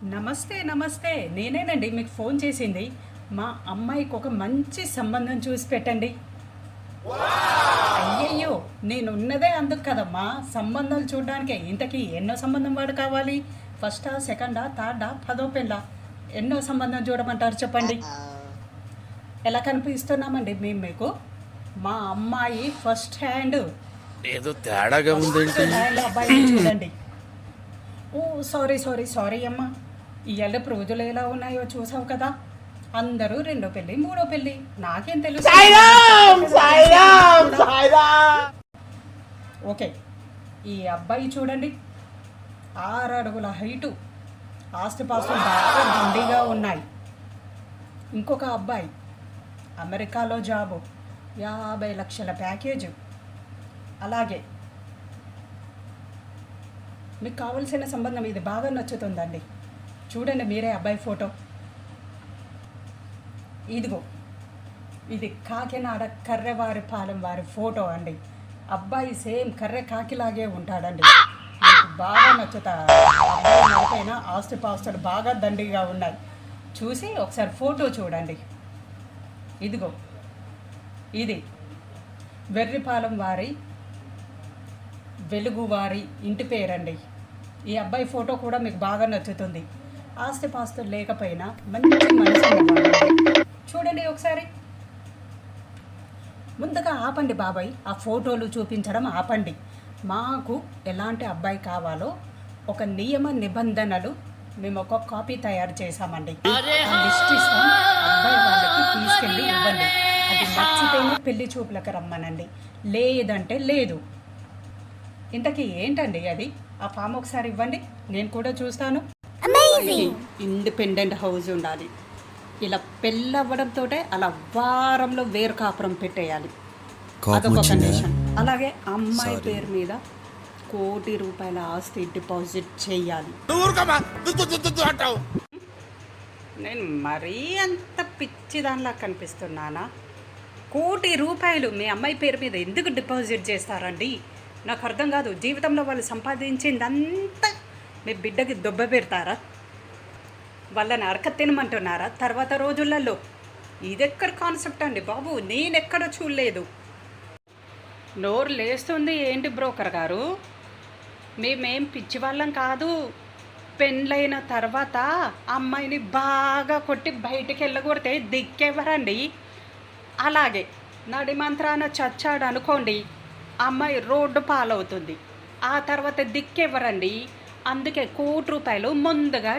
నమస్తే నమస్తే, నేనేనండి మీకు ఫోన్ చేసింది. మా అమ్మాయికి ఒక మంచి సంబంధం చూసి పెట్టండి. అయ్యయ్యో, నేనున్నదే అందుకు కదమ్మా, సంబంధాలు చూడడానికే. ఇంతకీ ఎన్నో సంబంధం వాడు కావాలి? ఫస్టా, సెకండా, థర్డా, పదో పెళ్ళ? ఎన్నో సంబంధం చూడమంటారు చెప్పండి. ఎలా కనిపిస్తున్నామండి మేము మీకు? మా అమ్మాయి ఫస్ట్ హ్యాండ్. ఏదో తేడాగా ఉందేంటి? ఫస్ట్ హ్యాండ్ అబ్బాయి చూడండి. ఓ సారీ సారీ సారీ అమ్మా, ఇవాళ రోజులు ఎలా ఉన్నాయో చూసావు కదా. అందరూ రెండో పెళ్ళి, మూడో పెళ్ళి. నాకేం తెలుసు? ఓకే, ఈ అబ్బాయి చూడండి, 6 అడుగుల హైటు, ఆస్తిపాస్తులు బాగా దండిగా ఉన్నాయి. ఇంకొక అబ్బాయి అమెరికాలో జాబు, 50 లక్షల ప్యాకేజు. అలాగే మీకు కావలసిన సంబంధం ఇది బాగా నచ్చుతుందండి. చూడండి మీరే అబ్బాయి ఫోటో. ఇదిగో, ఇది కాకినాడ కర్రెవారిపాలెం వారి ఫోటో అండి. అబ్బాయి సేమ్ కర్రె కాకిలాగే ఉంటాడండి. మీకు బాగా నచ్చుతా. అబ్బాయి నడిపైన ఆస్తిపాస్తులు బాగా దండిగా ఉన్నాయి. చూసి ఒకసారి ఫోటో చూడండి. ఇదిగో, ఇది వెర్రిపాలెం వారి వెలుగువారి ఇంటి పేరండి. ఈ అబ్బాయి ఫోటో కూడా మీకు బాగా నచ్చుతుంది. ఆస్తిపాస్తులు లేకపోయినా మంచి మనసు ఉన్నవాడు. చూడండి ఒకసారి. ముందుగా ఆపండి బాబాయ్, ఆ ఫోటోలు చూపించడం ఆపండి. మాకు ఎలాంటి అబ్బాయి కావాలో ఒక నియమ నిబంధనలు మేము ఒక కాపీ తయారు చేశామండి. ఆ లిస్ట్ ఇస్తాం, అబ్బాయి వాళ్ళకి తీసుకెళ్ళి ఇవ్వండి. అది నచ్చితేనే పెళ్లి చూపులకు రమ్మనండి, లేదంటే లేదు. ఇంతకీ ఏంటండి అది? ఆ ఫామ్ ఒకసారి ఇవ్వండి, నేను కూడా చూస్తాను. ఇండిపెండెంట్ హౌస్ ఉండాలి. ఇలా పెళ్ళవ్వడంతో అలా వారంలో వేరు కాపురం పెట్టేయాలి, అదొక కండిషన్. అలాగే అమ్మాయి పేరు మీద ₹1,00,00,000 ఆస్తి డిపాజిట్ చేయాలి. నేను మరీ అంత పిచ్చి దానిలా కనిపిస్తున్నానా? ₹1,00,00,000 మీ అమ్మాయి పేరు మీద ఎందుకు డిపాజిట్ చేస్తారండి? నాకు అర్థం కాదు. జీవితంలో వాళ్ళు సంపాదించిందంతా మీ బిడ్డకి దొబ్బ పెడతారా? వాళ్ళని అరక తినమంటున్నారా తర్వాత రోజులలో? ఇదెక్కడ కాన్సెప్ట్ అండి బాబు, నేనెక్కడ చూడలేదు. నోరు లేస్తుంది ఏంటి బ్రోకర్ గారు? మేమేం పిచ్చి వాళ్ళం కాదు. పెళ్ళైన తర్వాత అమ్మాయిని బాగా కొట్టి బయటికి వెళ్ళగొడితే దిక్కెవరండి? అలాగే నడి మంత్రాన చచ్చాడు అనుకోండి, అమ్మాయి రోడ్డు పాలవుతుంది. ఆ తర్వాత దిక్కెవరండి? అందుకే ₹1,00,00,000 ముందుగా